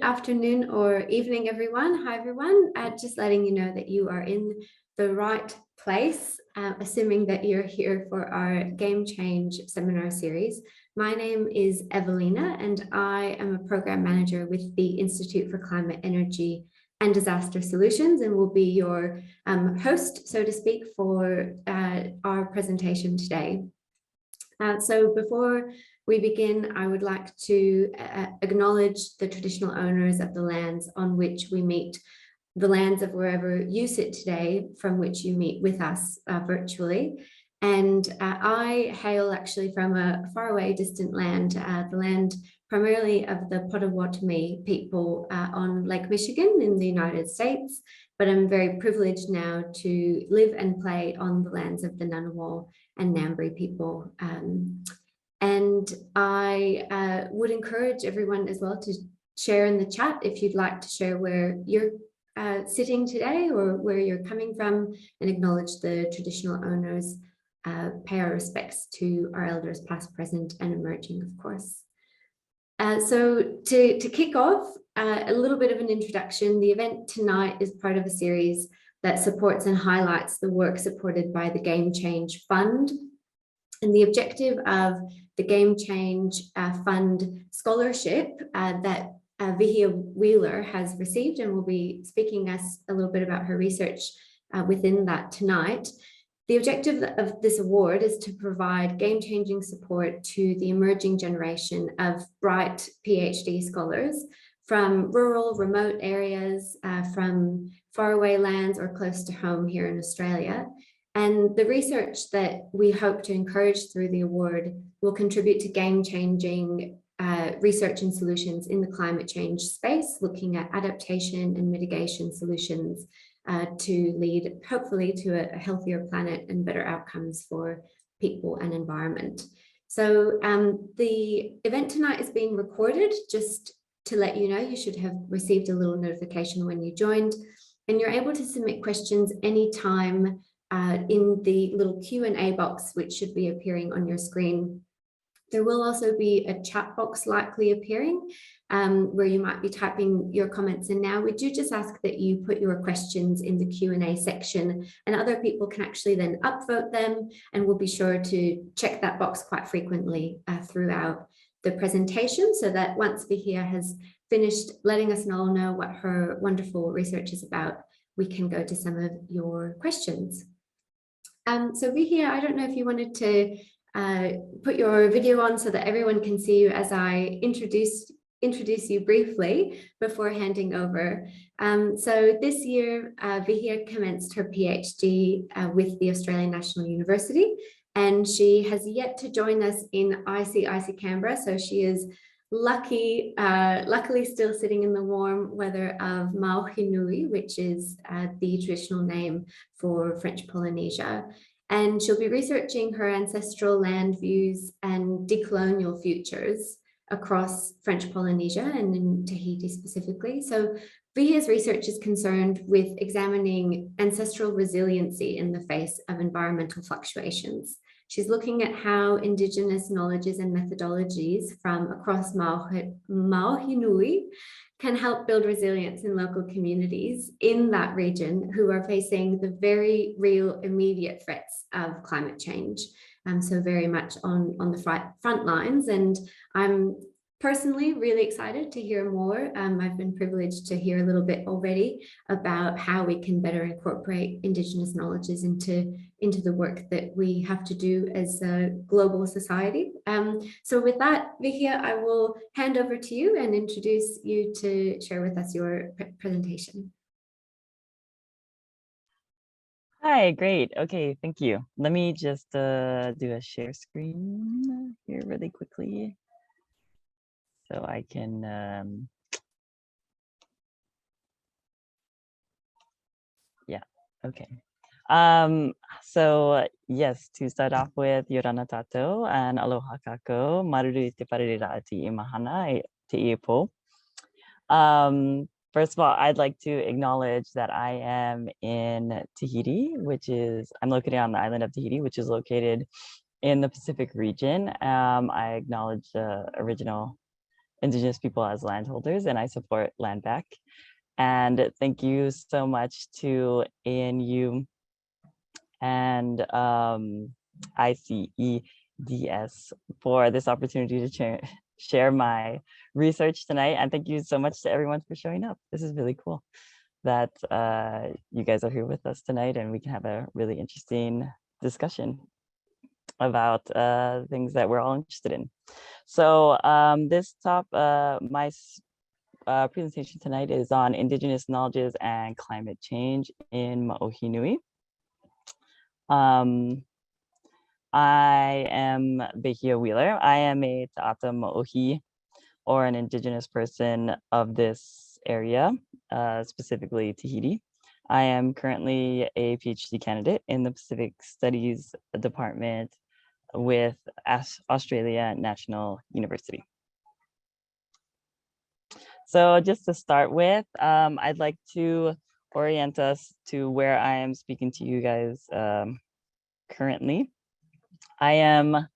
afternoon, or evening, everyone. Hi, everyone. Just letting you know that you are in the right place, assuming that you're here for our Game Change seminar series. My name is Ewelina, and I am a program manager with the Institute for Climate, Energy and Disaster Solutions, and will be your host, so to speak, for our presentation today. So before we begin, I would like to acknowledge the traditional owners of the lands on which we meet, the lands of wherever you sit today, from which you meet with us virtually. And I hail actually from a faraway distant land, the land primarily of the Potawatomi people on Lake Michigan in the United States, but I'm very privileged now to live and play on the lands of the Ngunnawal and Ngambri people. And I would encourage everyone as well to share in the chat if you'd like to share where you're sitting today or where you're coming from, and acknowledge the traditional owners, pay our respects to our elders past, present and emerging, of course. So to kick off, a little bit of an introduction. The event tonight is part of a series that supports and highlights the work supported by the Game Change Fund. And the objective of the Game Change Fund scholarship that Vehia Wheeler has received, and will be speaking us a little bit about her research within that tonight. The objective of this award is to provide game-changing support to the emerging generation of bright PhD scholars from rural, remote areas, from faraway lands or close to home here in Australia. And the research that we hope to encourage through the award will contribute to game-changing research and solutions in the climate change space, looking at adaptation and mitigation solutions to lead, hopefully, to a healthier planet and better outcomes for people and environment. So the event tonight is being recorded. Just to let you know, you should have received a little notification when you joined, and you're able to submit questions anytime in the little Q&A box, which should be appearing on your screen. There will also be a chat box likely appearing where you might be typing your comments in now. We do just ask that you put your questions in the Q&A section, and other people can actually then upvote them, and we'll be sure to check that box quite frequently throughout the presentation, so that once Vehia has finished letting us all know what her wonderful research is about, we can go to some of your questions. So Vehia, I don't know if you wanted to put your video on so that everyone can see you as I introduce you briefly before handing over. So this year, Vehia commenced her PhD with the Australian National University, and she has yet to join us in icy Canberra. So she is luckily still sitting in the warm weather of Mā'ohi Nui, which is the traditional name for French Polynesia. And she'll be researching her ancestral land views and decolonial futures across French Polynesia and in Tahiti specifically. So Vehia's research is concerned with examining ancestral resiliency in the face of environmental fluctuations. She's looking at how Indigenous knowledges and methodologies from across Mā'ohi Nui can help build resilience in local communities in that region who are facing the very real immediate threats of climate change. So very much on the front lines, and I'm personally really excited to hear more. I've been privileged to hear a little bit already about how we can better incorporate Indigenous knowledges into the work that we have to do as a global society. So with that, Vehia, I will hand over to you and introduce you to share with us your presentation. Hi, great. Okay, thank you. Let me just do a share screen here really quickly so I can, yeah, okay. So yes, to start off with, Yorana Tato and Aloha Kako, Maruru te parira te imahana te ipo. First of all, I'd like to acknowledge that I am in Tahiti, I'm located on the island of Tahiti, which is located in the Pacific region. I acknowledge the original Indigenous people as landholders, and I support Land Back. And thank you so much to ANU and ICEDS for this opportunity to share my research tonight. And thank you so much to everyone for showing up. This is really cool that you guys are here with us tonight, and we can have a really interesting discussion about things that we're all interested in. So my presentation tonight is on Indigenous knowledges and climate change in Mā'ohi Nui. I am Vehia Wheeler. I am a Ta'ata Mā'ohi, or an Indigenous person of this area, specifically Tahiti. I am currently a PhD candidate in the Pacific Studies Department with Australia National University. So just to start with, I'd like to orient us to where I am speaking to you guys currently. I am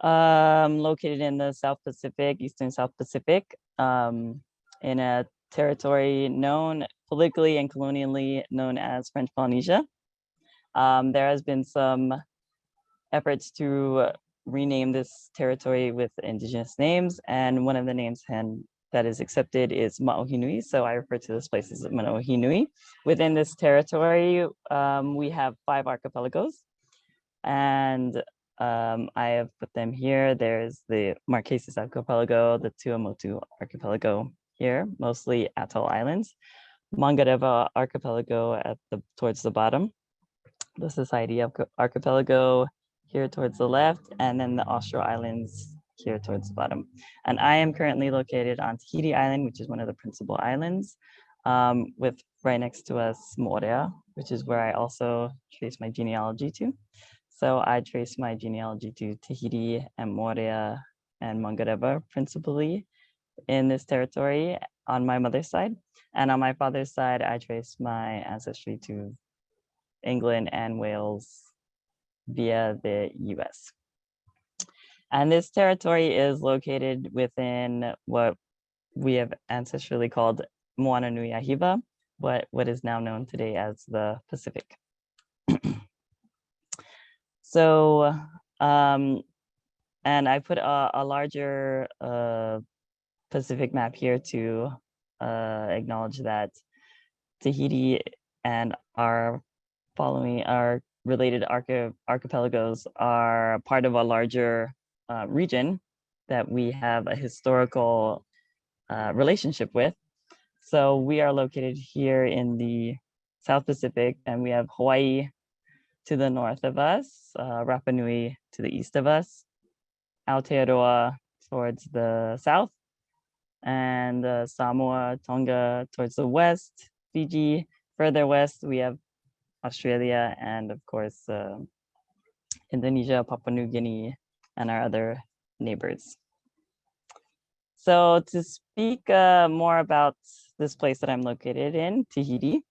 located in the South Pacific, Eastern South Pacific, in a territory known politically and colonially known as French Polynesia. There has been some efforts to rename this territory with Indigenous names, and one of the names that is accepted is Mā'ohi Nui. So I refer to this place as Mā'ohi Nui. Within this territory, we have 5 archipelagos, and I have put them here. There's the Marquesas Archipelago, the Tuamotu Archipelago here, mostly atoll islands. Mangareva Archipelago towards the bottom. The Society Archipelago here towards the left, and then the Austral Islands here towards the bottom. And I am currently located on Tahiti Island, which is one of the principal islands, with right next to us Moana, which is where I also trace my genealogy to. So I trace my genealogy to Tahiti and Moana and Mangareva principally in this territory on my mother's side. And on my father's side, I trace my ancestry to England and Wales via the US. And this territory is located within what we have ancestrally called Moana Nui Hiva, what is now known today as the Pacific. So, and I put a larger Pacific map here to acknowledge that Tahiti and our related archipelagos are part of a larger region that we have a historical relationship with. So we are located here in the South Pacific, and we have Hawaii to the north of us, Rapa Nui to the east of us, Aotearoa towards the south, and Samoa, Tonga towards the west, Fiji. Further west, we have Australia, and of course, Indonesia, Papua New Guinea, and our other neighbors. So to speak more about this place that I'm located in, Tahiti,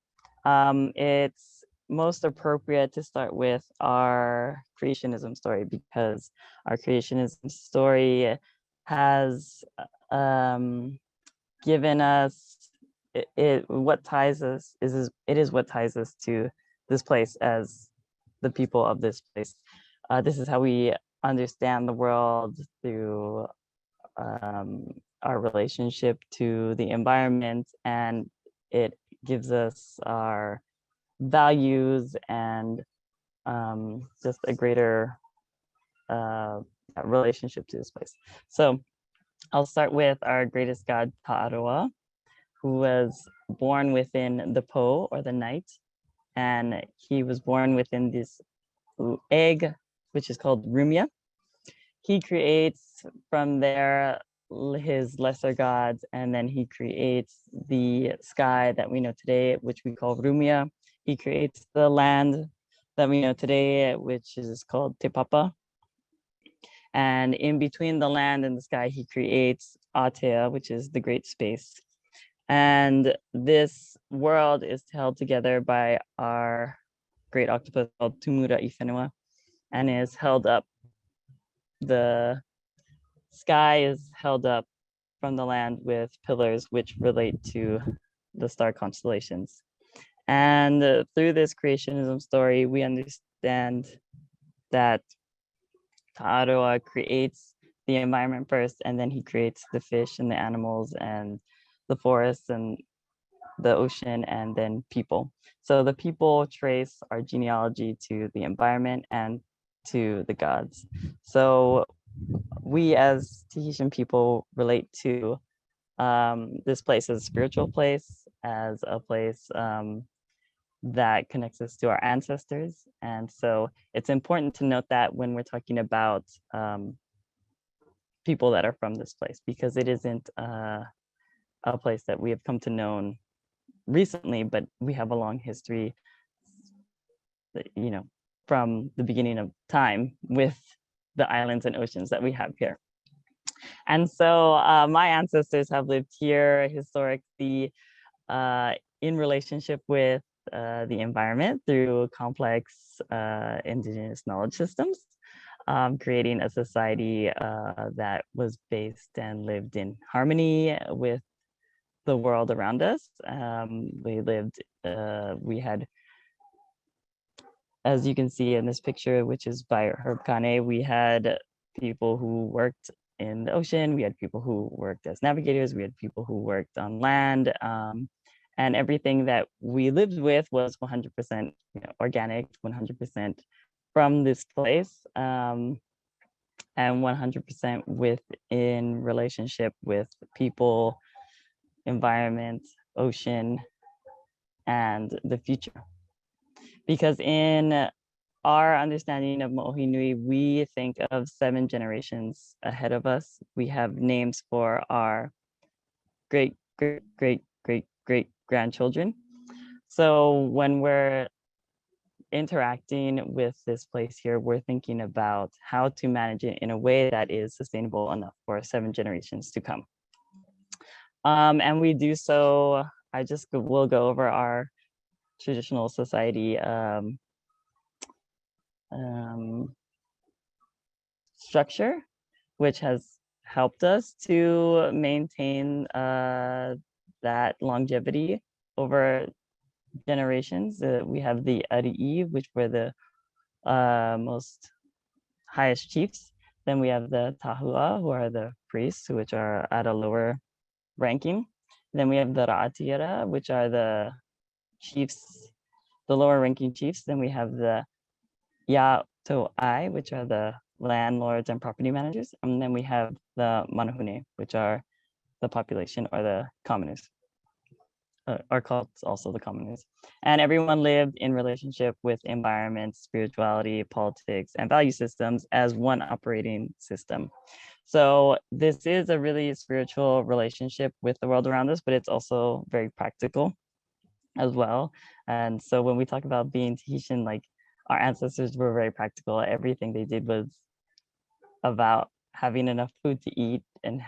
it's most appropriate to start with our creationism story, because our creationism story has given us what ties us is what ties us to this place as the people of this place. This is how we understand the world, through our relationship to the environment, and it gives us our values and just a greater relationship to this place. So I'll start with our greatest god, Ta'aroa, who was born within the Po, or the night, and he was born within this egg, which is called Rumia. He creates from there his lesser gods, and then he creates the sky that we know today, which we call Rumia. He creates the land that we know today, which is called Te Papa. And in between the land and the sky, he creates Atea, which is the great space. And this world is held together by our great octopus called Tumura Ifenua, and is held up. The sky is held up from the land with pillars which relate to the star constellations. And through this creationism story, we understand that Ta'aroa creates the environment first, and then he creates the fish and the animals and the forests and the ocean, and then people. So the people trace our genealogy to the environment and to the gods. So we as Tahitian people relate to this place as a spiritual place, as a place that connects us to our ancestors. And so it's important to note that when we're talking about people that are from this place, because it isn't a place that we have come to know recently, but we have a long history, from the beginning of time with the islands and oceans that we have here. And so my ancestors have lived here historically in relationship with the environment through complex indigenous knowledge systems, creating a society that was based and lived in harmony with the world around us. We had, as you can see in this picture, which is by Herb Kane, we had people who worked in the ocean, we had people who worked as navigators, we had people who worked on land, and everything that we lived with was 100% organic, 100% from this place, and 100% within relationship with people, environment, ocean, and the future. Because in our understanding of Mā'ohi Nui, we think of 7 generations ahead of us. We have names for our great, great, great, great, great grandchildren. So when we're interacting with this place here, we're thinking about how to manage it in a way that is sustainable enough for 7 generations to come. And we do so, we'll go over our traditional society structure, which has helped us to maintain that longevity over generations. We have the ari'i, which were the most highest chiefs. Then we have the tahua, who are the priests, which are at a lower ranking. Then we have the ra'atiara, which are the chiefs, the lower ranking chiefs. Then we have the ya'to'ai, which are the landlords and property managers. And then we have the manahune, which are the population or the commoners, are called also the commoners. And everyone lived in relationship with environment, spirituality, politics, and value systems as one operating system. So this is a really spiritual relationship with the world around us, but it's also very practical as well. And so when we talk about being Tahitian, like our ancestors were very practical. Everything they did was about having enough food to eat and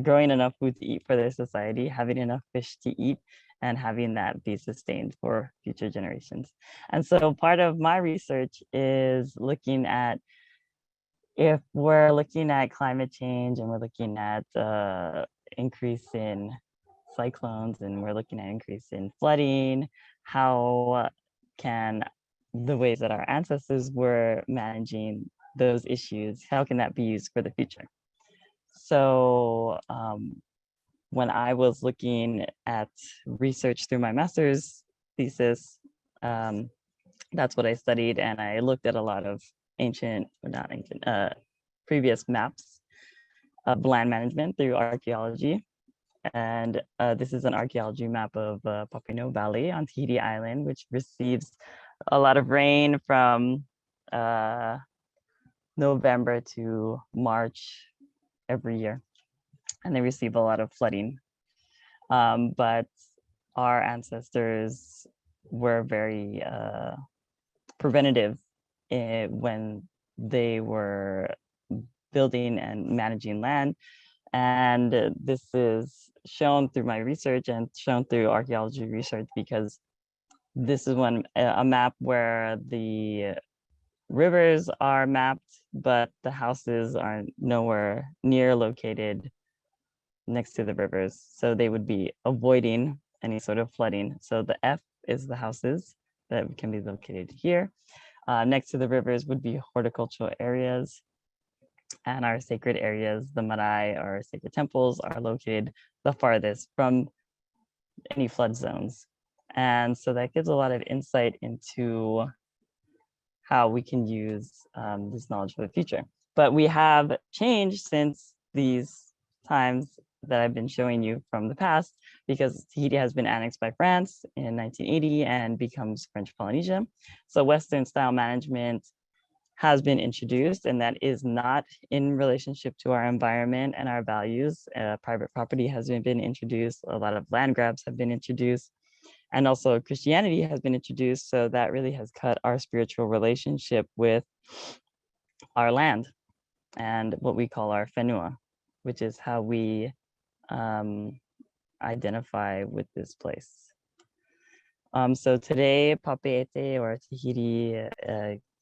growing enough food to eat for their society, having enough fish to eat, and having that be sustained for future generations. And so part of my research is looking at, if we're looking at climate change and we're looking at increase in cyclones and we're looking at increase in flooding, how can the ways that our ancestors were managing those issues, how can that be used for the future? So when I was looking at research through my master's thesis, that's what I studied. And I looked at a lot of previous maps of land management through archaeology. And this is an archaeology map of Papino Valley on Tahiti Island, which receives a lot of rain from November to March every year. And they receive a lot of flooding. But our ancestors were very preventative when they were building and managing land. And this is shown through my research and shown through archaeology research, because this is a map where the rivers are mapped, but the houses are nowhere near located next to the rivers. So they would be avoiding any sort of flooding. So the F is the houses that can be located here. Next to the rivers would be horticultural areas, and our sacred areas, the marae or sacred temples, are located the farthest from any flood zones. And so that gives a lot of insight into how we can use this knowledge for the future. But we have changed since these times that I've been showing you from the past, because Tahiti has been annexed by France in 1980 and becomes French Polynesia. So Western style management has been introduced, and that is not in relationship to our environment and our values. Private property has been introduced, a lot of land grabs have been introduced, and also Christianity has been introduced. So that really has cut our spiritual relationship with our land and what we call our whenua, which is how we identify with this place. So today, Papeete or Tahiti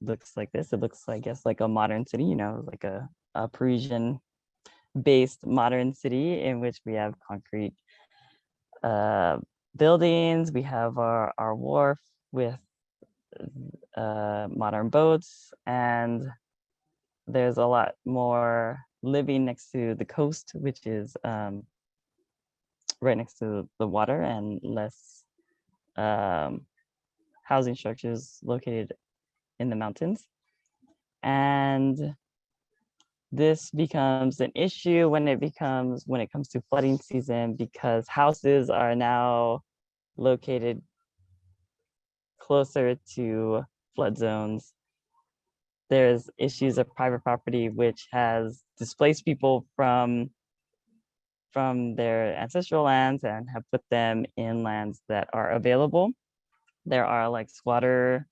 looks like this. It looks, I guess, like a modern city, you know, like a Parisian-based modern city in which we have concrete buildings. We have our wharf with modern boats, and there's a lot more living next to the coast, which is right next to the water, and less housing structures located in the mountains. And this becomes an issue when it comes to flooding season, because houses are now located closer to flood zones. There's issues of private property, which has displaced people from their ancestral lands and have put them in lands that are available. There are like squatter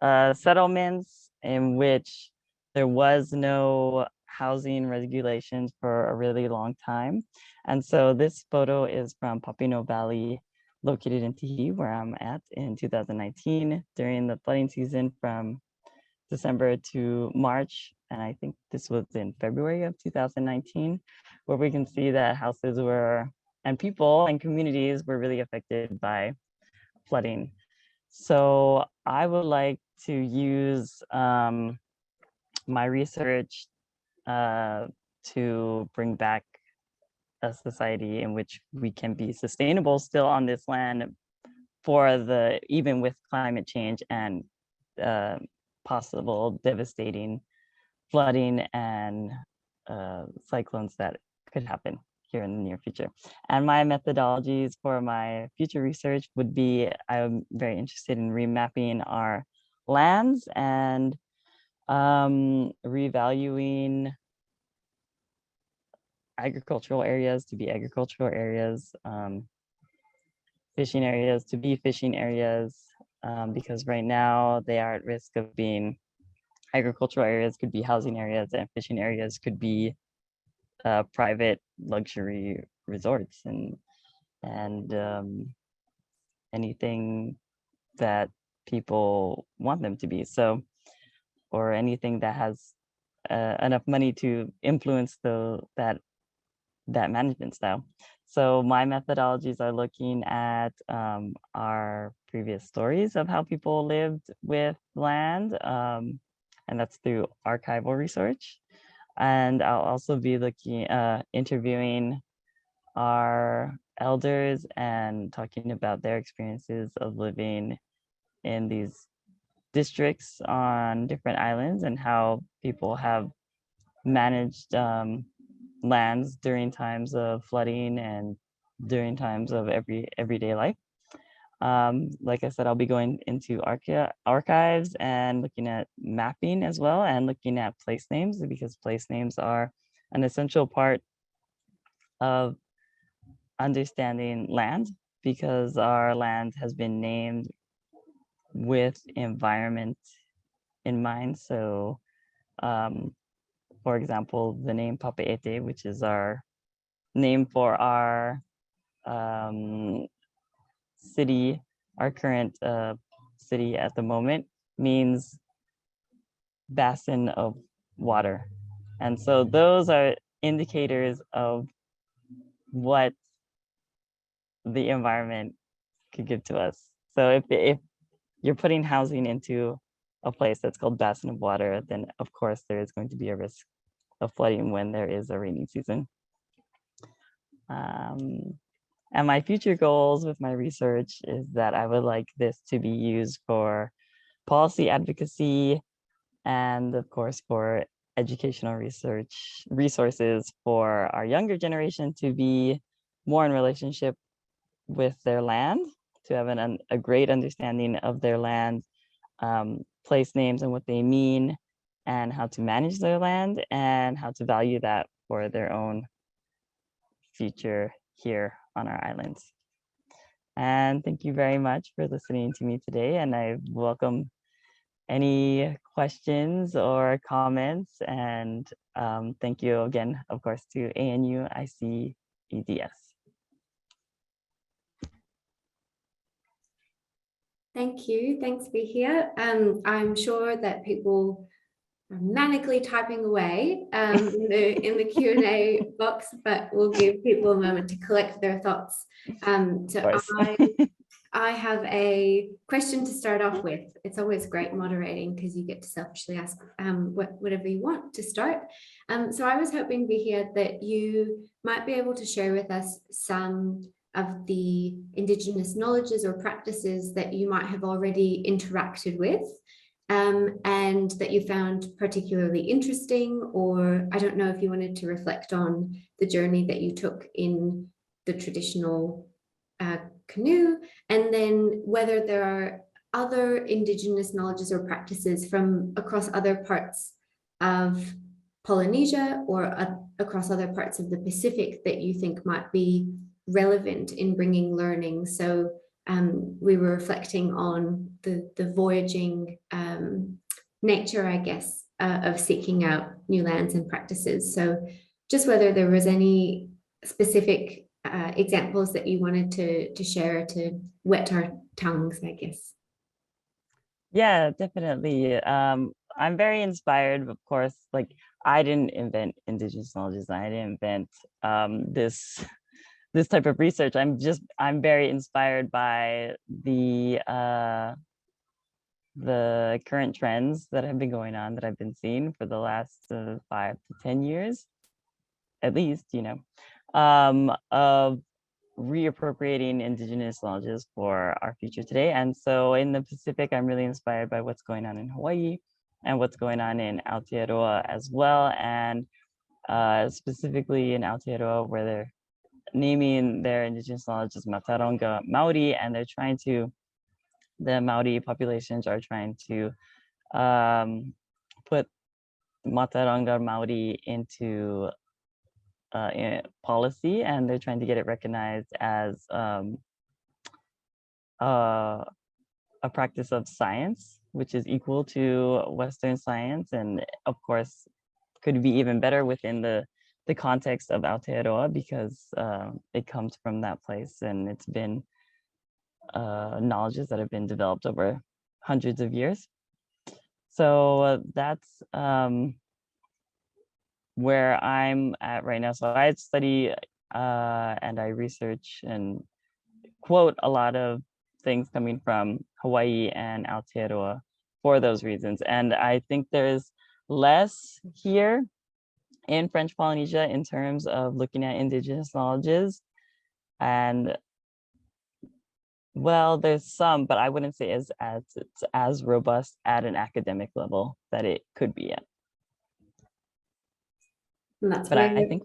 settlements in which there was no housing regulations for a really long time. And so this photo is from Papino Valley, located in Tahiti, where I'm at, in 2019 during the flooding season from December to March. And I think this was in February of 2019, where we can see that houses were, and people and communities were really affected by flooding. So I would like to use my research to bring back a society in which we can be sustainable still on this land even with climate change and possible devastating flooding and cyclones that could happen here in the near future. And my methodologies for my future research would be, I'm very interested in remapping our lands and revaluing agricultural areas to be agricultural areas, fishing areas to be fishing areas, because right now they are at risk of being, agricultural areas could be housing areas, and fishing areas could be private luxury resorts and anything that people want them to be. So, or anything that has enough money to influence that management style. So my methodologies are looking at our previous stories of how people lived with land, and that's through archival research. And I'll also be interviewing our elders and talking about their experiences of living in these districts on different islands and how people have managed lands during times of flooding and during times of everyday life. Like I said, I'll be going into archives and looking at mapping as well, and looking at place names, because place names are an essential part of understanding land, because our land has been named with environment in mind. So for example, the name Papeete, which is our name for our city, our current city at the moment, means basin of water. And so those are indicators of what the environment could give to us. So if you're putting housing into a place that's called basin of water, then of course there is going to be a risk of flooding when there is a rainy season. And my future goals with my research is that I would like this to be used for policy advocacy and of course for educational research resources for our younger generation to be more in relationship with their land, to have a great understanding of their land, place names and what they mean, and how to manage their land and how to value that for their own future here on our islands. And thank you very much for listening to me today. And I welcome any questions or comments. And thank you again, of course, to ANU ICEDS. Thank you. Thanks, Vehia. I'm sure that people are manically typing away in the Q&A box, but we'll give people a moment to collect their thoughts. I have a question to start off with. It's always great moderating because you get to selfishly ask whatever you want to start. So I was hoping, Vehia, that you might be able to share with us some of the Indigenous knowledges or practices that you might have already interacted with, and that you found particularly interesting, or I don't know if you wanted to reflect on the journey that you took in the traditional canoe, and then whether there are other Indigenous knowledges or practices from across other parts of Polynesia or across other parts of the Pacific that you think might be relevant in bringing learning. So we were reflecting on the voyaging nature, I guess, of seeking out new lands and practices. So just whether there was any specific examples that you wanted to share to whet our tongues, I guess. Yeah, definitely. I'm very inspired, of course. Like, I didn't invent Indigenous knowledges. I didn't invent this type of research. I'm very inspired by the current trends that have been going on, that I've been seeing for the last 5 to 10 years, at least, of reappropriating Indigenous knowledges for our future today. And so in the Pacific, I'm really inspired by what's going on in Hawaii and what's going on in Aotearoa as well. And specifically in Aotearoa, where they're naming their Indigenous knowledge as Mataronga Māori, and the Māori populations are trying to put Mataronga Māori into policy, and they're trying to get it recognized as a practice of science, which is equal to Western science, and of course could be even better within the context of Aotearoa, because it comes from that place, and it's been knowledges that have been developed over hundreds of years. So that's where I'm at right now. So I study and I research and quote a lot of things coming from Hawaii and Aotearoa for those reasons. And I think there's less here in French Polynesia in terms of looking at Indigenous knowledges. And well, there's some, but I wouldn't say it's as robust at an academic level that it could be at. But I think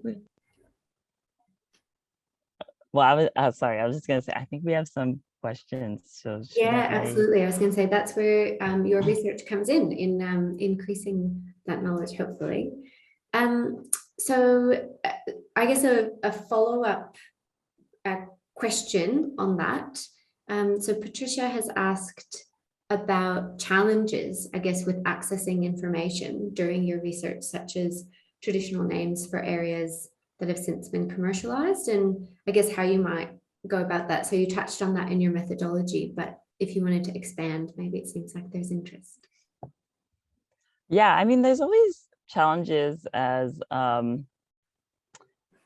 well, I was sorry, I was just gonna say, I think we have some questions. So yeah, absolutely. I was going to say that's where your research comes in increasing that knowledge, hopefully. So I guess a follow-up question on that. So Patricia has asked about challenges, I guess, with accessing information during your research, such as traditional names for areas that have since been commercialized, and I guess how you might go about that. So you touched on that in your methodology, but if you wanted to expand, maybe it seems like there's interest. Yeah, I mean, there's always challenges as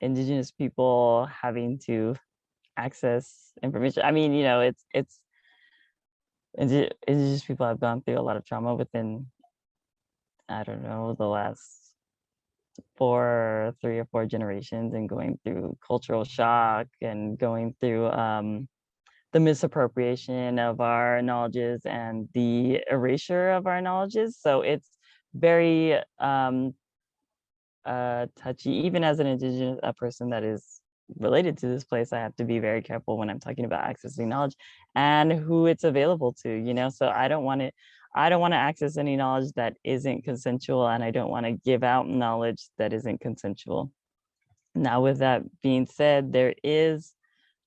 Indigenous people having to access information. I mean, Indigenous people have gone through a lot of trauma within, I don't know, the last 3 or 4 generations, and going through cultural shock and going through the misappropriation of our knowledges and the erasure of our knowledges. So it's very touchy. Even as an Indigenous person that is related to this place, I have to be very careful when I'm talking about accessing knowledge and who it's available to. So I don't want to access any knowledge that isn't consensual, and I don't want to give out knowledge that isn't consensual. Now, with that being said, there is,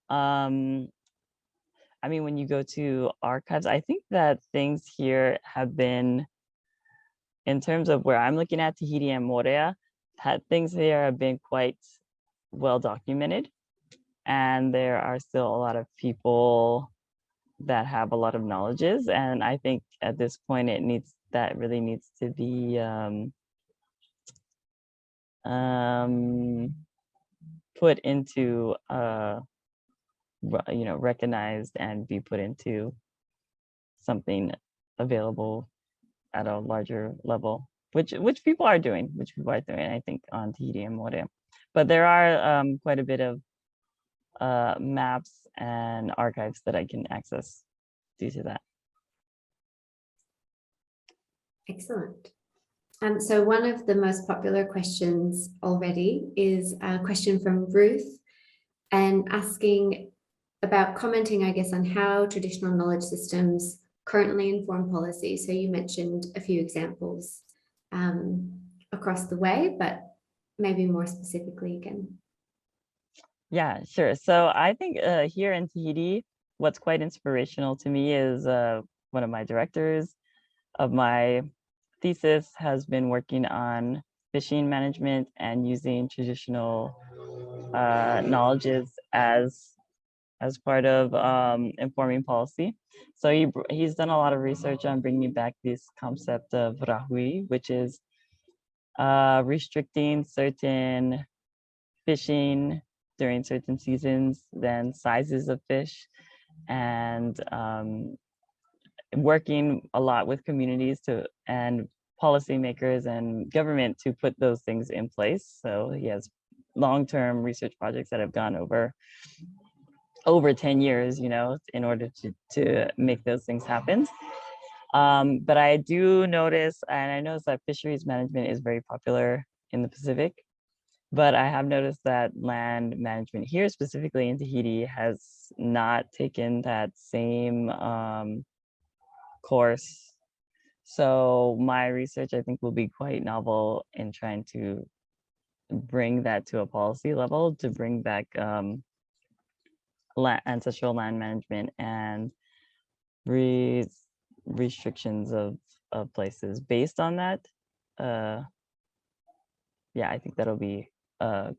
when you go to archives, I think that things here have been, in terms of where I'm looking at Tahiti and Moorea, things here have been quite well documented, and there are still a lot of people that have a lot of knowledges, and I think at this point that really needs to be put into recognized and be put into something available at a larger level, which people are doing, I think, on Tahiti and Moorea. But there are quite a bit of maps and archives that I can access due to that. Excellent. So one of the most popular questions already is a question from Ruth, and asking about commenting, I guess, on how traditional knowledge systems currently inform policy. So you mentioned a few examples across the way, but maybe more specifically again. Yeah, sure. So I think here in Tahiti, what's quite inspirational to me is one of my directors of my thesis has been working on fishing management and using traditional knowledges as part of informing policy. So he's done a lot of research on bringing back this concept of rahui, which is restricting certain fishing during certain seasons, then sizes of fish, and working a lot with communities and policymakers and government to put those things in place. So he has long-term research projects that have gone over 10 years, in order to make those things happen. But I do notice, and I notice that fisheries management is very popular in the Pacific, but I have noticed that land management here, specifically in Tahiti, has not taken that same course. So my research, I think, will be quite novel in trying to bring that to a policy level, to bring back ancestral land management and restrictions of places based on that. Yeah, I think that'll be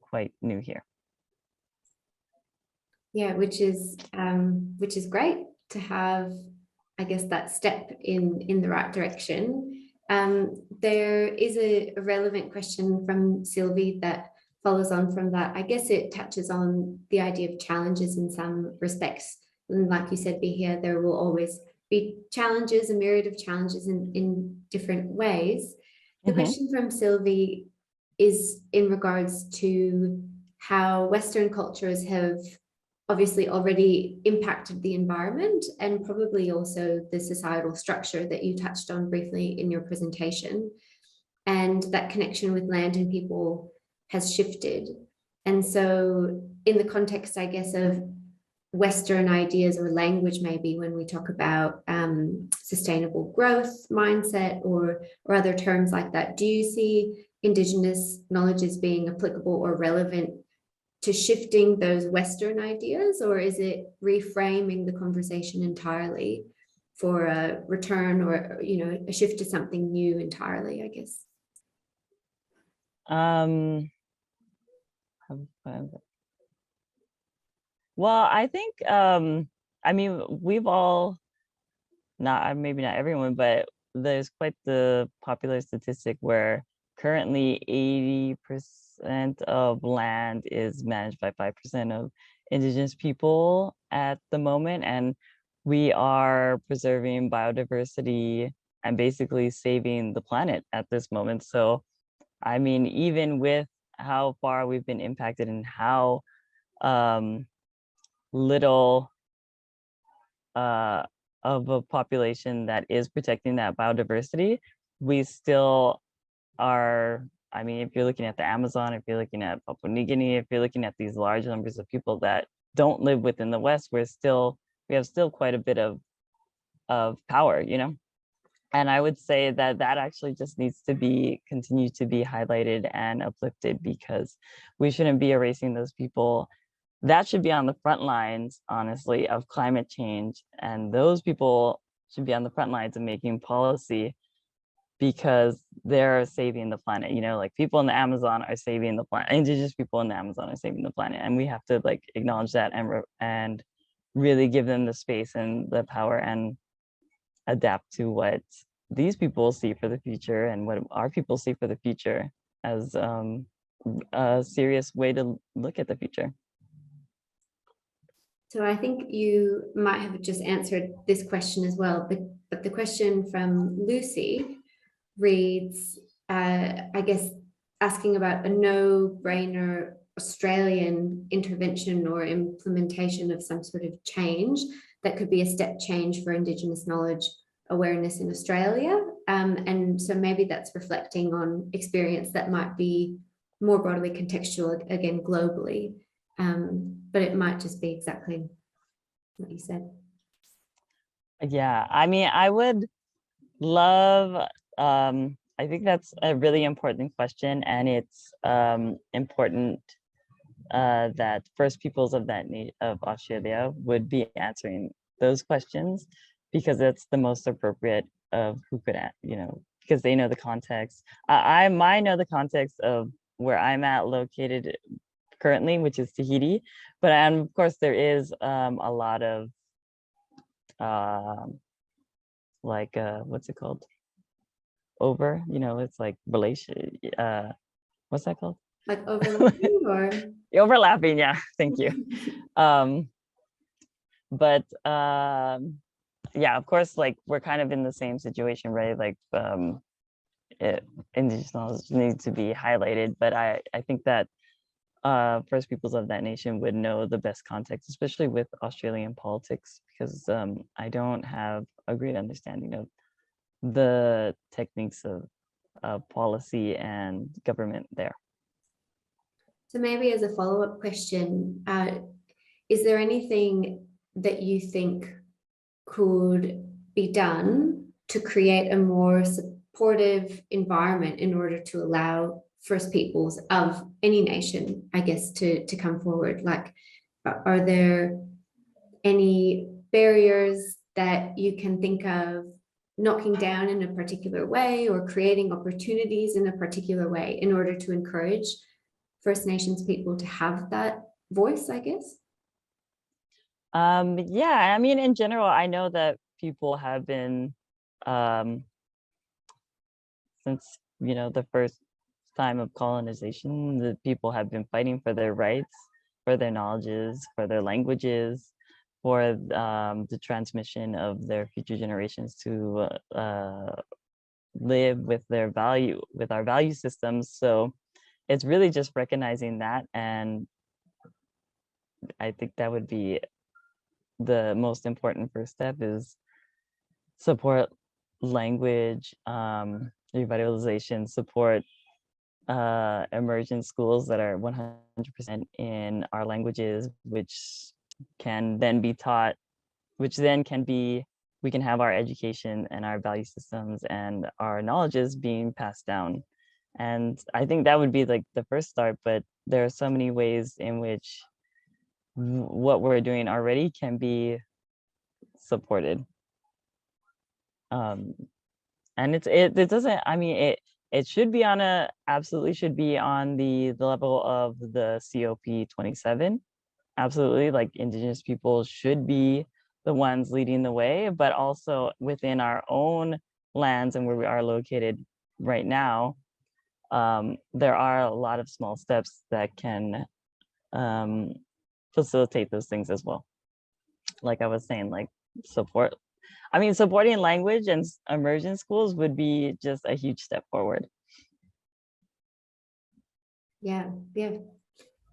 quite new here. Yeah, which is great to have, I guess, that step in the right direction. There is a relevant question from Sylvie that follows on from that. I guess it touches on the idea of challenges in some respects. And like you said, Vehia, there will always be challenges, a myriad of challenges in different ways. The question from Sylvie is in regards to how Western cultures have obviously already impacted the environment, and probably also the societal structure that you touched on briefly in your presentation. And that connection with land and people has shifted. And so in the context, I guess, of Western ideas or language, maybe when we talk about sustainable growth mindset or other terms like that, do you see Indigenous knowledge as being applicable or relevant to shifting those Western ideas, or is it reframing the conversation entirely for a return or, a shift to something new entirely, I guess? Well, I think, we've all, maybe not everyone, but there's quite the popular statistic where currently 80% 5% of land is managed by 5% of Indigenous people at the moment, and we are preserving biodiversity and basically saving the planet at this moment. So, I mean, even with how far we've been impacted and how little of a population that is protecting that biodiversity, we still are, I mean, if you're looking at the Amazon, if you're looking at Papua New Guinea, if you're looking at these large numbers of people that don't live within the West, we have still quite a bit of power, you know? And I would say that that actually just needs to be continue to be highlighted and uplifted, because we shouldn't be erasing those people. That should be on the front lines, honestly, of climate change. And those people should be on the front lines of making policy, because they're saving the planet. You know, like people in the Amazon are saving the planet. Indigenous people in the Amazon are saving the planet. And we have to like acknowledge that and really give them the space and the power and adapt to what these people see for the future and what our people see for the future as a serious way to look at the future. So I think you might have just answered this question as well, but the question from Lucy reads, I guess, asking about a no-brainer Australian intervention or implementation of some sort of change that could be a step change for Indigenous knowledge awareness in Australia. And so maybe that's reflecting on experience that might be more broadly contextual, again, globally. But it might just be exactly what you said. Yeah, I mean, I would love, I think that's a really important question, and it's important that First Peoples of Australia would be answering those questions, because it's the most appropriate of who could, you know, because they know the context. I might know the context of where I'm at located currently, which is Tahiti, but of course there is a lot of like what's it called? You know, it's like relation. What's that called? Like overlapping or overlapping? Yeah, thank you. But yeah, of course, like we're kind of in the same situation, right? Like Indigenous knowledge needs to be highlighted, but I think that First Peoples of that nation would know the best context, especially with Australian politics, because I don't have a great understanding of the techniques of policy and government there. So maybe as a follow-up question, is there anything that you think could be done to create a more supportive environment in order to allow First Peoples of any nation, I guess, to come forward? Like, are there any barriers that you can think of knocking down in a particular way, or creating opportunities in a particular way in order to encourage First Nations people to have that voice, I guess? Yeah, I mean, in general, I know that people have been, since, you know, the first time of colonization, the people have been fighting for their rights, for their knowledges, for their languages, for the transmission of their future generations to live with our value systems. So it's really just recognizing that, and I think that would be the most important first step, is support language revitalization, support immersion schools that are 100% in our languages, which can then be taught, which then can be, we can have our education and our value systems and our knowledges being passed down. And I think that would be like the first start, but there are so many ways in which what we're doing already can be supported. And it doesn't, I mean, it should be absolutely should be on the level of the COP27. Absolutely, like Indigenous people should be the ones leading the way, but also within our own lands and where we are located right now, there are a lot of small steps that can facilitate those things as well. Like I was saying, like supporting language and immersion schools would be just a huge step forward. Yeah.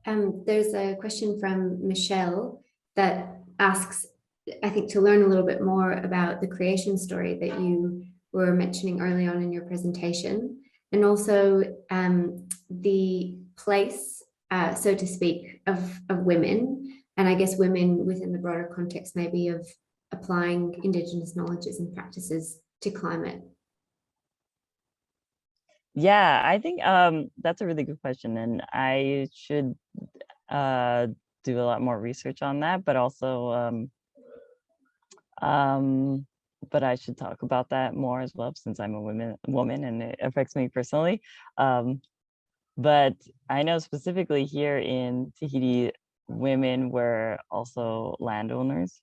There's a question from Michelle that asks, I think, to learn a little bit more about the creation story that you were mentioning early on in your presentation, and also the place, so to speak, of women, and I guess women within the broader context maybe of applying Indigenous knowledges and practices to climate. Yeah, I think that's a really good question, and I should do a lot more research on that, but also but I should talk about that more as well, since I'm a woman and it affects me personally. But I know specifically here in Tahiti, women were also landowners,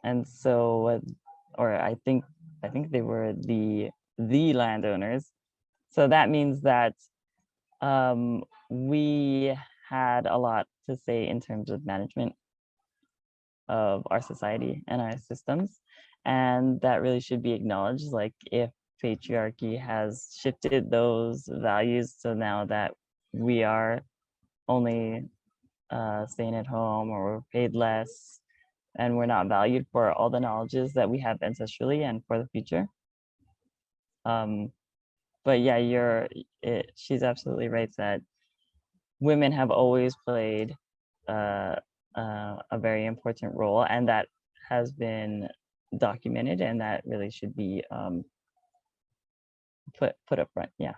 and so, or I think they were the landowners. So that means that we had a lot to say in terms of management of our society and our systems. And that really should be acknowledged. Like, if patriarchy has shifted those values, so now that we are only staying at home, or we're paid less, and we're not valued for all the knowledges that we have ancestrally and for the future. But yeah, she's absolutely right that women have always played a very important role, and that has been documented, and that really should be put up front. Yeah.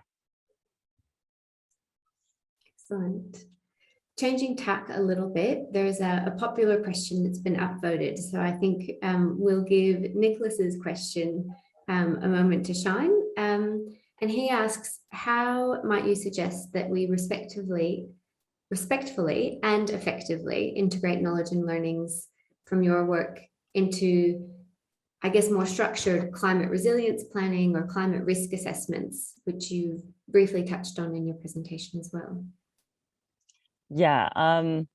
Excellent. Changing tack a little bit, there's a popular question that's been upvoted. So I think we'll give Nicholas's question a moment to shine. And he asks, how might you suggest that we respectfully and effectively integrate knowledge and learnings from your work into, I guess, more structured climate resilience planning or climate risk assessments, which you've briefly touched on in your presentation as well? Yeah, I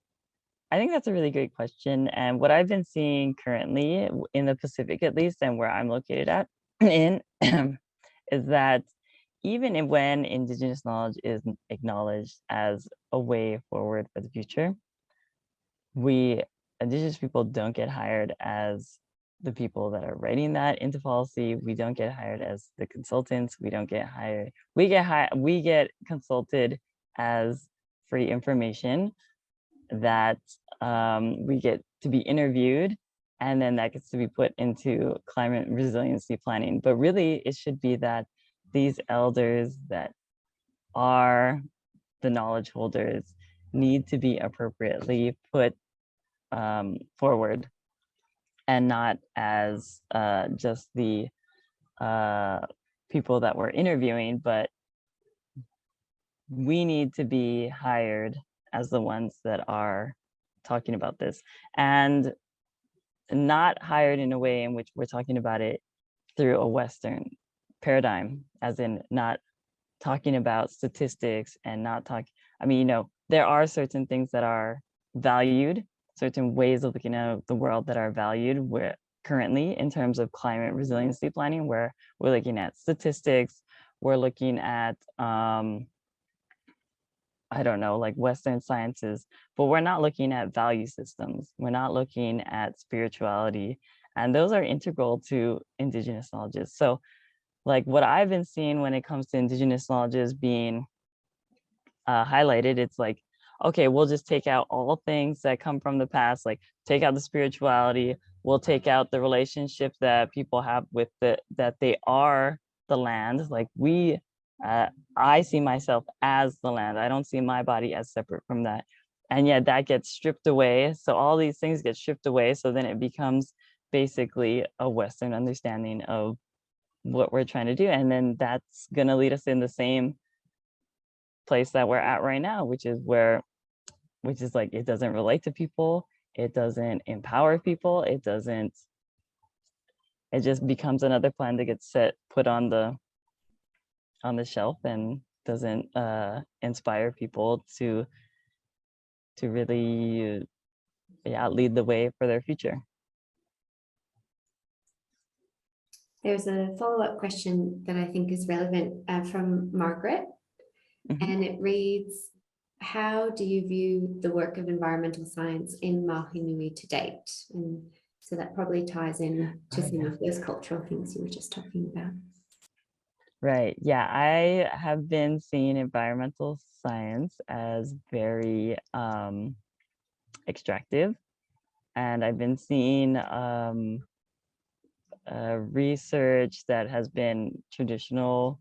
think that's a really great question. And what I've been seeing currently in the Pacific, at least, and where I'm located at in, is that even when Indigenous knowledge is acknowledged as a way forward for the future, Indigenous people don't get hired as the people that are writing that into policy. We don't get hired as the consultants. We don't get hired. We get consulted as free information that we get to be interviewed, and then that gets to be put into climate resiliency planning. But really, it should be that these elders that are the knowledge holders need to be appropriately put forward, and not as just the people that we're interviewing, but we need to be hired as the ones that are talking about this, and not hired in a way in which we're talking about it through a Western paradigm, as in not talking about statistics and not talking, I mean, there are certain things that are valued, certain ways of looking at the world that are valued where currently in terms of climate resiliency planning, where we're looking at statistics, we're looking at I don't know, like Western sciences, but we're not looking at value systems. We're not looking at spirituality, and those are integral to Indigenous knowledges. So like what I've been seeing when it comes to Indigenous knowledges being highlighted, it's like, okay, we'll just take out all things that come from the past, like take out the spirituality, we'll take out the relationship that people have with that they are the land. Like I see myself as the land. I don't see my body as separate from that. And yet that gets stripped away. So all these things get stripped away. So then it becomes basically a Western understanding of what we're trying to do. And then that's going to lead us in the same place that we're at right now, which is like, it doesn't relate to people. It doesn't empower people. It just becomes another plan that gets put on the shelf and doesn't inspire people to really lead the way for their future. There's a follow-up question that I think is relevant from Margaret, and it reads, how do you view the work of environmental science in Mā'ohi Nui to date? And so that probably ties in to some of those cultural things you were just talking about. Right. Yeah, I have been seeing environmental science as very extractive, and I've been seeing research that has been traditional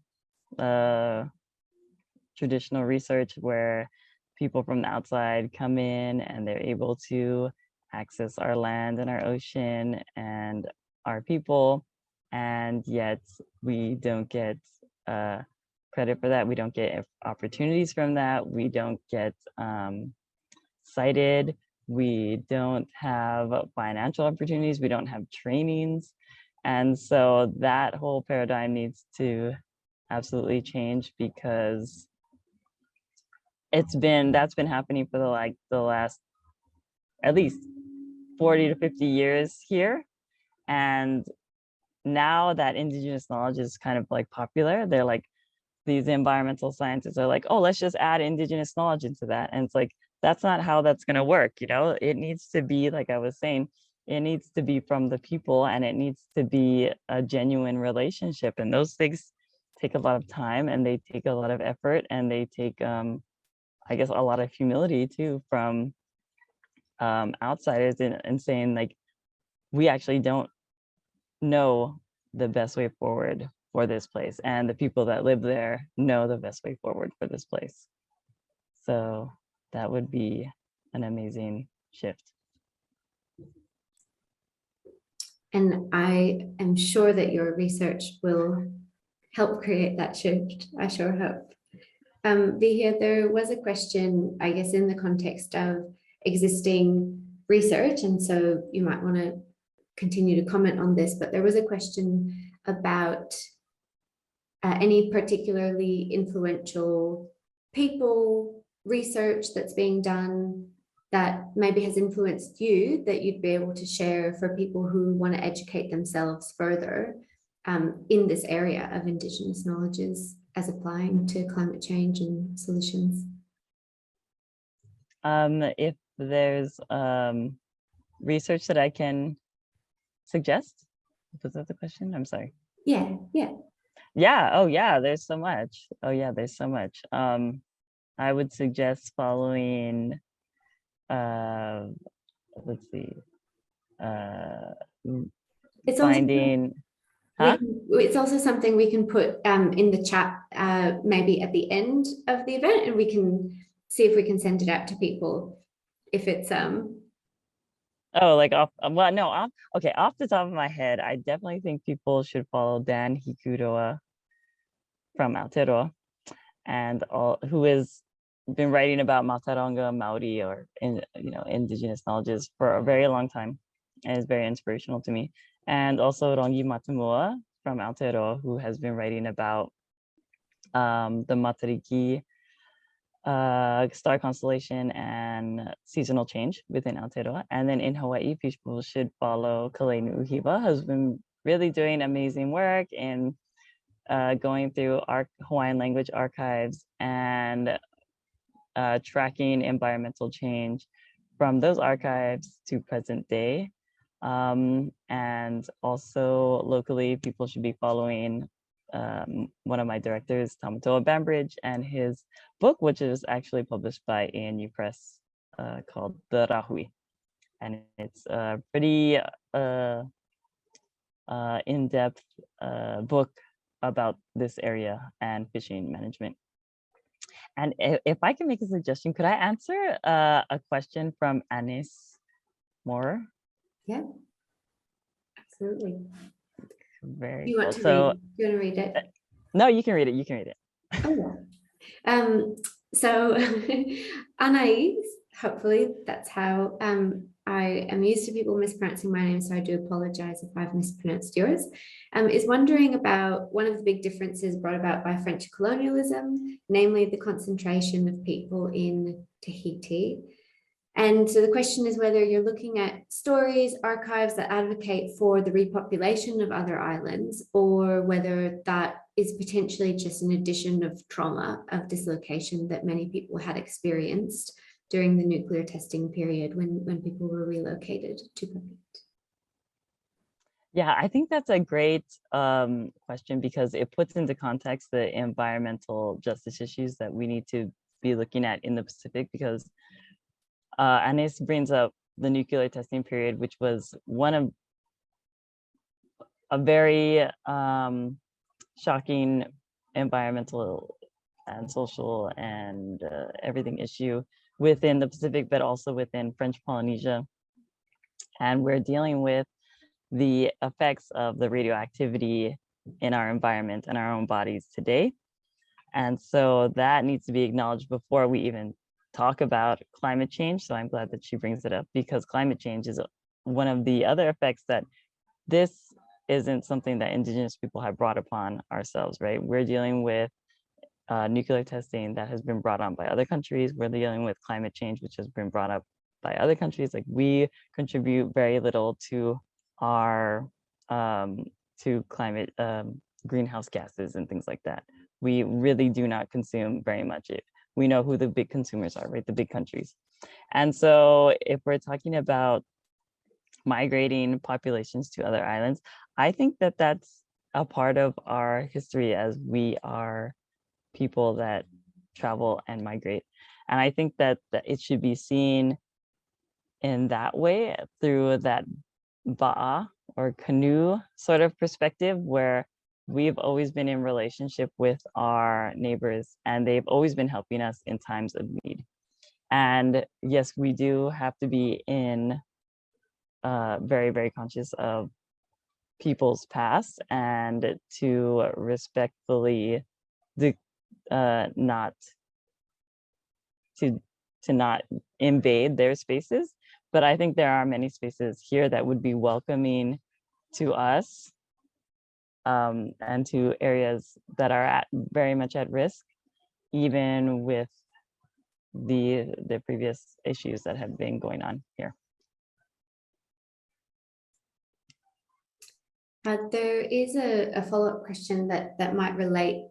research where people from the outside come in and they're able to access our land and our ocean and our people, and yet we don't get credit for that. We don't get opportunities from that. We don't get cited. We don't have financial opportunities. We don't have trainings. And so that whole paradigm needs to absolutely change, because that's been happening for the last at least 40 to 50 years here. And now that Indigenous knowledge is kind of like popular, they're like, these environmental scientists are like, oh, let's just add Indigenous knowledge into that. And it's like, that's not how that's going to work. You know, it needs to be, like I was saying, it needs to be from the people, and it needs to be a genuine relationship. And those things take a lot of time, and they take a lot of effort, and they take, I guess, a lot of humility too from outsiders and saying like, we actually don't know the best way forward for this place, and the people that live there know the best way forward for this place. So that would be an amazing shift. And I am sure that your research will help create that shift. I sure hope. Vehia, there was a question, I guess, in the context of existing research, and so you might want to continue to comment on this, but there was a question about any particularly influential people, research that's being done that maybe has influenced you that you'd be able to share for people who want to educate themselves further in this area of Indigenous knowledges as applying to climate change and solutions. If there's research that I can suggest, was that the question? I'm sorry. Yeah. Oh yeah, there's so much. I would suggest following let's see, it's finding it's also something we can put in the chat maybe at the end of the event, and we can see if we can send it out to people if it's oh, like off the top of my head, I definitely think people should follow Dan Hikuroa from Aotearoa, and who has been writing about Mātauranga Māori, or Indigenous knowledges for a very long time, and is very inspirational to me. And also Rongi Matamua from Aotearoa, who has been writing about the Matariki star constellation and seasonal change within Aotearoa. And then in Hawaii, people should follow Kalenu Hiva, who's been really doing amazing work in going through our Hawaiian language archives and tracking environmental change from those archives to present day. And also locally, people should be following one of my directors, Tamatoa Bambridge, and his book, which is actually published by ANU Press, called The Rahui. And it's a pretty in-depth book about this area and fishing management. And if I can make a suggestion, could I answer a question from Anis Moore? Yeah, absolutely. Very Do you want cool. to read it? No, you can read it. Oh, yeah. So Anais, hopefully that's how I am used to people mispronouncing my name, so I do apologize if I've mispronounced yours, is wondering about one of the big differences brought about by French colonialism, namely the concentration of people in Tahiti. And so the question is whether you're looking at stories, archives that advocate for the repopulation of other islands, or whether that is potentially just an addition of trauma, of dislocation that many people had experienced during the nuclear testing period when people were relocated to Phuket. Yeah, I think that's a great question because it puts into context the environmental justice issues that we need to be looking at in the Pacific, because and this brings up the nuclear testing period, which was one of a very shocking environmental and social and everything issue within the Pacific, but also within French Polynesia. And we're dealing with the effects of the radioactivity in our environment and our own bodies today. And so that needs to be acknowledged before we even talk about climate change. So I'm glad that she brings it up, because climate change is one of the other effects that this isn't something that Indigenous people have brought upon ourselves, right? We're dealing with nuclear testing that has been brought on by other countries. We're dealing with climate change, which has been brought up by other countries. Like, we contribute very little to our to climate greenhouse gases and things like that. We really do not consume very much. We know who the big consumers are, right? The big countries. And so if we're talking about migrating populations to other islands, I think that that's a part of our history, as we are people that travel and migrate. And I think that it should be seen in that way, through that ba'a or canoe sort of perspective, where we've always been in relationship with our neighbors and they've always been helping us in times of need. And yes, we do have to be very, very conscious of people's past, and to respectfully not invade their spaces. But I think there are many spaces here that would be welcoming to us, and to areas that are very much at risk, even with the previous issues that have been going on here. There is a follow-up question that might relate,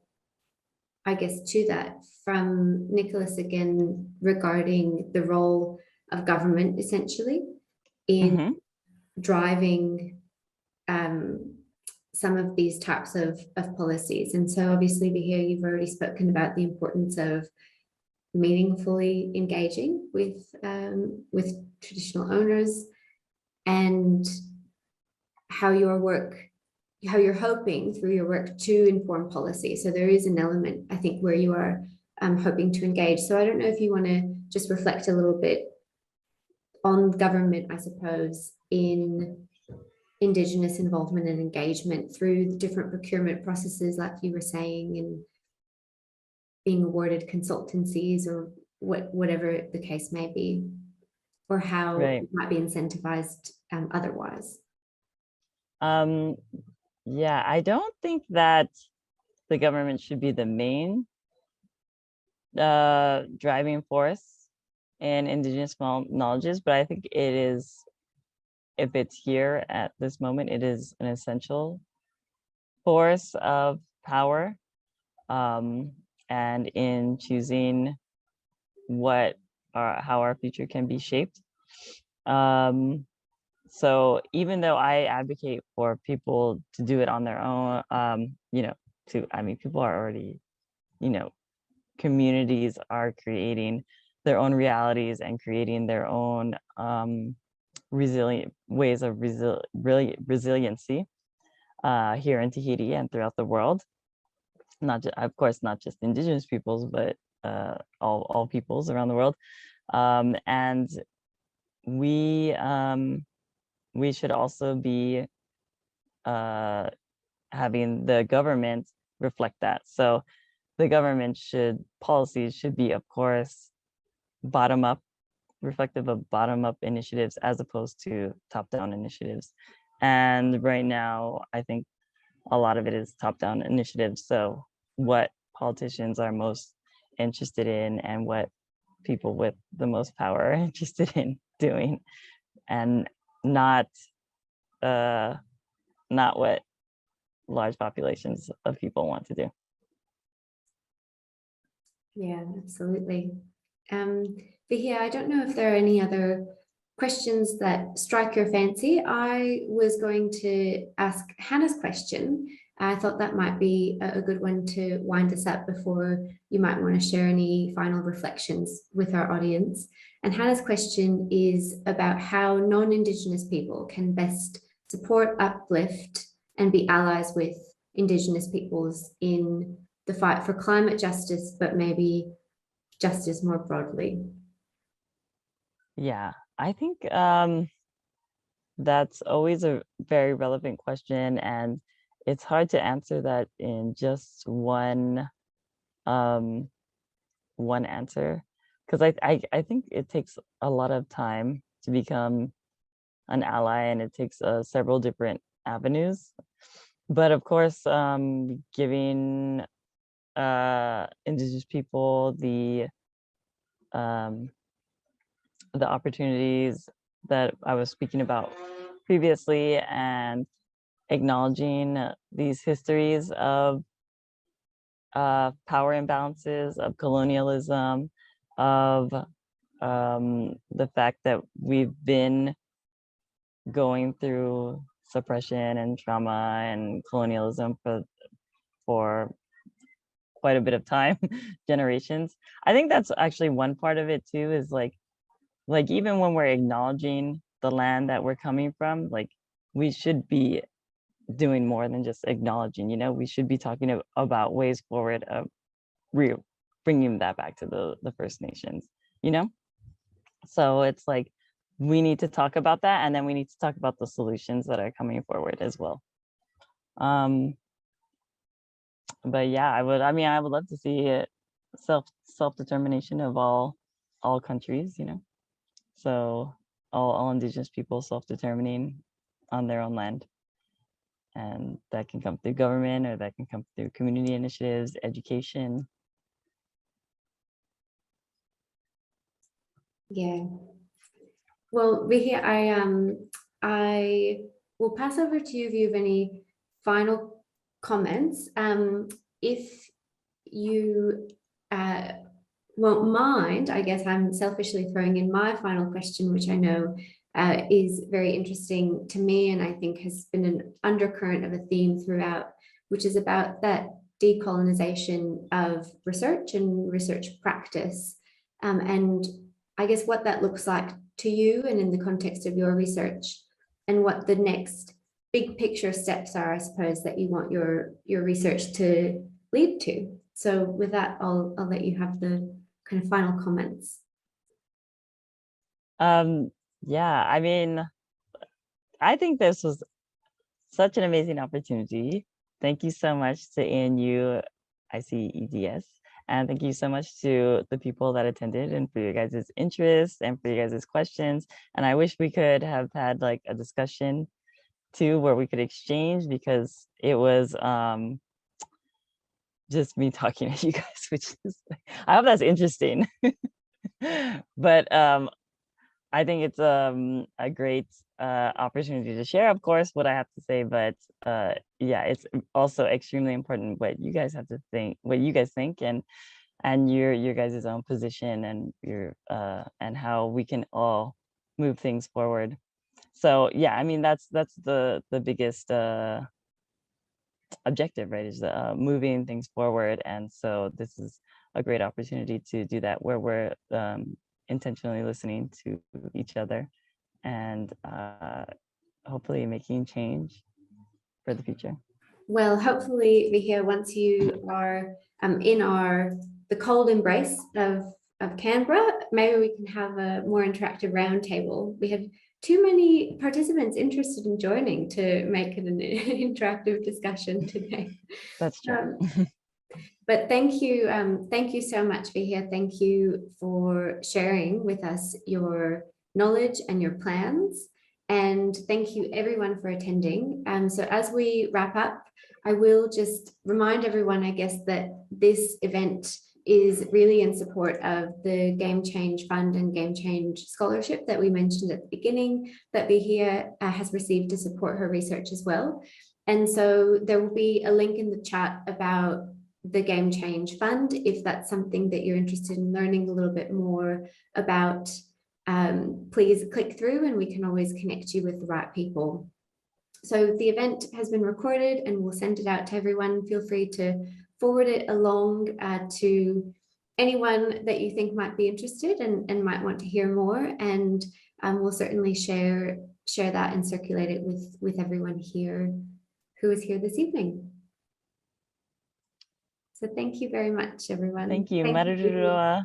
I guess, to that, from Nicholas again, regarding the role of government essentially in driving some of these types of policies. And so obviously, Vehia, you've already spoken about the importance of meaningfully engaging with traditional owners, and how you're hoping through your work to inform policy. So there is an element, I think, where you are hoping to engage. So I don't know if you want to just reflect a little bit on government, I suppose, in Indigenous involvement and engagement through the different procurement processes, like you were saying, and being awarded consultancies or whatever the case may be, or how it might be incentivized otherwise. Yeah, I don't think that the government should be the main driving force in Indigenous knowledges, but I think it is, if it's here at this moment, it is an essential force of power, and in choosing how our future can be shaped. So even though I advocate for people to do it on their own, people are already, communities are creating their own realities and creating their own resilient ways of resiliency here in Tahiti and throughout the world. Of course, not just Indigenous peoples, but all peoples around the world. And we should also be having the government reflect that. So the government policies should be, of course, bottom up reflective of bottom-up initiatives as opposed to top-down initiatives. And right now, I think a lot of it is top-down initiatives. So what politicians are most interested in and what people with the most power are interested in doing, and not what large populations of people want to do. Yeah, absolutely. Vehia, I don't know if there are any other questions that strike your fancy. I was going to ask Hannah's question. I thought that might be a good one to wind us up before you might want to share any final reflections with our audience. And Hannah's question is about how non-Indigenous people can best support, uplift, and be allies with Indigenous peoples in the fight for climate justice, but maybe justice more broadly. Yeah, I think that's always a very relevant question, and it's hard to answer that in just one answer, because I think it takes a lot of time to become an ally, and it takes several different avenues. But of course, giving Indigenous people the opportunities that I was speaking about previously, and acknowledging these histories of power imbalances, of colonialism, of the fact that we've been going through suppression and trauma and colonialism for quite a bit of time, generations. I think that's actually one part of it too, is like even when we're acknowledging the land that we're coming from, like we should be doing more than just acknowledging, we should be talking about ways forward of bringing that back to the First Nations, So it's like, we need to talk about that, and then we need to talk about the solutions that are coming forward as well. But yeah, I would love to see self-determination of all countries, so all Indigenous people self-determining on their own land. And that can come through government, or that can come through community initiatives, education. Yeah. Well, Vehia, I will pass over to you if you have any final comments. If you won't mind, I guess I'm selfishly throwing in my final question, which I know is very interesting to me, and I think has been an undercurrent of a theme throughout, which is about that decolonization of research and research practice. And I guess what that looks like to you and in the context of your research, and what the next big picture steps are, I suppose, that you want your research to lead to. So with that, I'll let you have the kind of final comments. Yeah, I think this was such an amazing opportunity. Thank you so much to ANU ICEDS, and thank you so much to the people that attended, and for your guys' interest and for your guys' questions. And I wish we could have had like a discussion too, where we could exchange, because it was just me talking to you guys, which is, I hope that's interesting. But I think it's a great opportunity to share, of course, what I have to say, but yeah, it's also extremely important what you guys have to think, what you guys think, and your guys' own position, and your and how we can all move things forward. So yeah, that's the biggest objective, right, is moving things forward. And so this is a great opportunity to do that, where we're intentionally listening to each other, and hopefully making change for the future. Well, hopefully, Vehia, once you are in the cold embrace of Canberra, maybe we can have a more interactive roundtable. We had too many participants interested in joining to make it an interactive discussion today. That's true. But thank you so much, Vehia. Thank you for sharing with us your knowledge and your plans. And thank you everyone for attending. So as we wrap up, I will just remind everyone, I guess, that this event is really in support of the Game Change Fund and Game Change Scholarship that we mentioned at the beginning, that Vehia has received to support her research as well. And so there will be a link in the chat about the Game Change Fund, if that's something that you're interested in learning a little bit more about. Please click through and we can always connect you with the right people. So the event has been recorded and we'll send it out to everyone. Feel free to forward it along to anyone that you think might be interested and might want to hear more. And we'll certainly share that and circulate it with everyone here who is here this evening. So thank you very much, everyone. Thank you. Thank you.